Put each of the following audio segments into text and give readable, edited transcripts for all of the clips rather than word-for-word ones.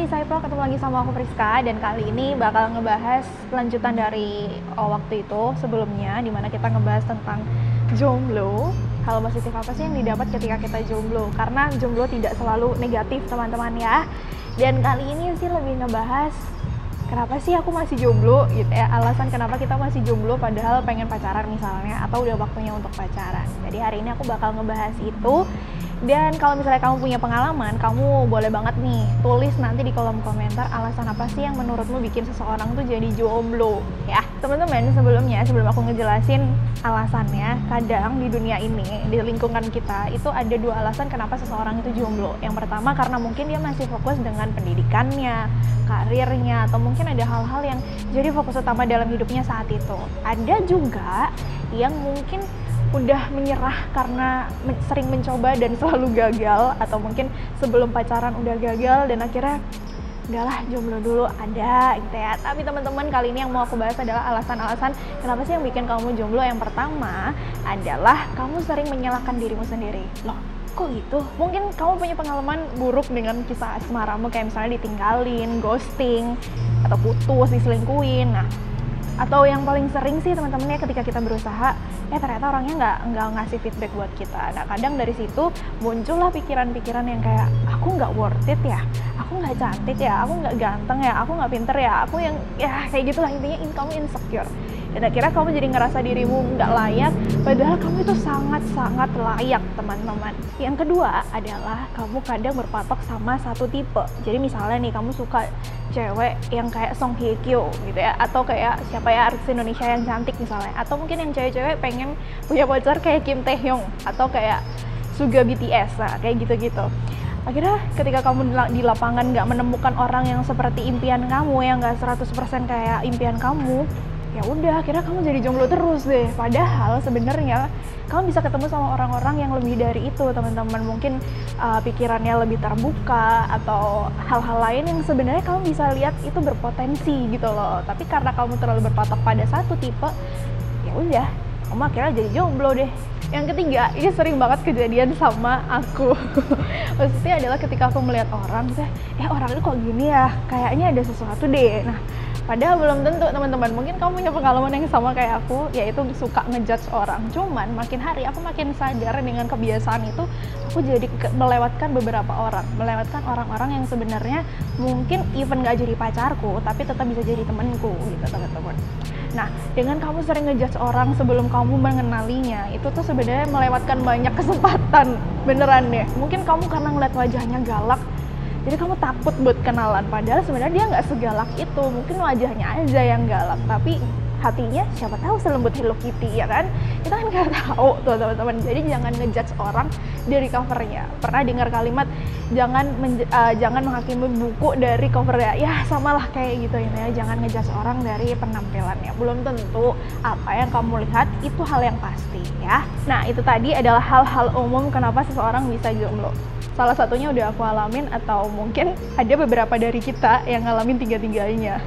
Saipro, ketemu lagi sama aku Priska, dan kali ini bakal ngebahas lanjutan dari waktu itu sebelumnya, dimana kita ngebahas tentang jomblo. Hal positif apa sih yang didapat ketika kita jomblo? Karena jomblo tidak selalu negatif teman-teman ya. Dan kali ini sih lebih ngebahas kenapa sih aku masih jomblo gitu ya, alasan kenapa kita masih jomblo padahal pengen pacaran misalnya, atau udah waktunya untuk pacaran. Jadi hari ini aku bakal ngebahas itu. Dan kalau misalnya kamu punya pengalaman, kamu boleh banget nih tulis nanti di kolom komentar alasan apa sih yang menurutmu bikin seseorang tuh jadi jomblo ya. Teman-teman, sebelum aku ngejelasin alasannya, kadang di dunia ini, di lingkungan kita itu ada dua alasan kenapa seseorang itu jomblo. Yang pertama karena mungkin dia masih fokus dengan pendidikannya, karirnya, atau mungkin ada hal-hal yang jadi fokus utama dalam hidupnya saat itu. Ada juga yang mungkin udah menyerah karena sering mencoba dan selalu gagal, atau mungkin sebelum pacaran udah gagal dan akhirnya udahlah jomblo dulu, ada gitu ya. Tapi teman-teman, kali ini yang mau aku bahas adalah alasan-alasan kenapa sih yang bikin kamu jomblo. Yang pertama adalah kamu sering menyalahkan dirimu sendiri. Loh, kok gitu? Mungkin kamu punya pengalaman buruk dengan kisah asmaramu, kayak misalnya ditinggalin, ghosting, atau putus, diselingkuhin. Nah, atau yang paling sering sih teman-teman ya, ketika kita berusaha ternyata orangnya nggak ngasih feedback buat kita. Nah, kadang dari situ muncullah pikiran-pikiran yang kayak, aku nggak worth it ya, aku nggak cantik ya, aku nggak ganteng ya, aku nggak pinter ya, aku yang ya kayak gitulah, intinya kamu insecure. Dan akhirnya kamu jadi ngerasa dirimu nggak layak, padahal kamu itu sangat-sangat layak, teman-teman. Yang kedua adalah kamu kadang berpatok sama satu tipe. Jadi misalnya nih, kamu suka cewek yang kayak Song Hye Kyo gitu ya, atau kayak siapa ya artis Indonesia yang cantik misalnya, atau mungkin yang cewek-cewek pengen punya pacar kayak Kim Tae Hyung atau kayak Suga BTS, nah kayak gitu-gitu. Akhirnya ketika kamu di lapangan nggak menemukan orang yang seperti impian kamu, yang nggak 100% kayak impian kamu, ya udah akhirnya kamu jadi jomblo terus deh. Padahal sebenarnya kamu bisa ketemu sama orang-orang yang lebih dari itu, teman-teman. Mungkin pikirannya lebih terbuka, atau hal-hal lain yang sebenarnya kamu bisa lihat itu berpotensi gitu loh. Tapi karena kamu terlalu berpatok pada satu tipe, ya udah kamu akhirnya jadi jomblo deh. Yang ketiga, ini sering banget kejadian sama aku. Maksudnya adalah ketika aku melihat orang, orang itu kok gini ya, kayaknya ada sesuatu deh. Nah, padahal belum tentu, teman-teman. Mungkin kamu punya pengalaman yang sama kayak aku, yaitu suka ngejudge orang. Cuman makin hari aku makin sadar dengan kebiasaan itu, aku jadi melewatkan beberapa orang, melewatkan orang-orang yang sebenarnya mungkin even gak jadi pacarku, tapi tetap bisa jadi temanku gitu, teman-teman. Nah, dengan kamu sering ngejudge orang sebelum kamu mengenalinya, itu tuh sebenarnya melewatkan banyak kesempatan, beneran deh. Mungkin kamu karena ngeliat wajahnya galak, jadi kamu takut buat kenalan, padahal sebenarnya dia nggak segalak itu. Mungkin wajahnya aja yang galak, tapi hatinya siapa tahu selembut Hello Kitty, ya kan? Kita kan nggak tahu tuh, teman-teman. Jadi jangan ngejudge orang dari covernya. Pernah dengar kalimat jangan menghakimi buku dari covernya? Ya samalah kayak gitu ya. Jangan ngejudge orang dari penampilannya. Belum tentu apa yang kamu lihat itu hal yang pasti ya. Nah, itu tadi adalah hal-hal umum kenapa seseorang bisa jomblo. Salah satunya udah aku alamin, atau mungkin ada beberapa dari kita yang ngalamin tiga-tiganya.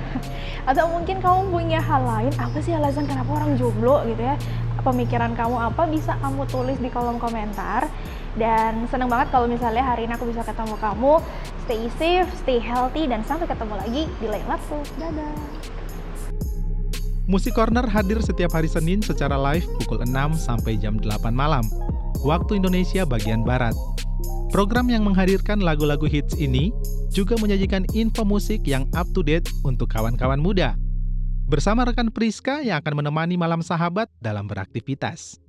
Atau mungkin kamu punya hal lain, apa sih alasan kenapa orang jomblo gitu ya? Pemikiran kamu apa, bisa kamu tulis di kolom komentar. Dan seneng banget kalau misalnya hari ini aku bisa ketemu kamu. Stay safe, stay healthy, dan sampai ketemu lagi di lain waktu. Dadah! Musik Corner hadir setiap hari Senin secara live pukul 6 sampai jam 8 malam, waktu Indonesia bagian Barat. Program yang menghadirkan lagu-lagu hits ini juga menyajikan info musik yang up to date untuk kawan-kawan muda. Bersama rekan Priska yang akan menemani malam sahabat dalam beraktivitas.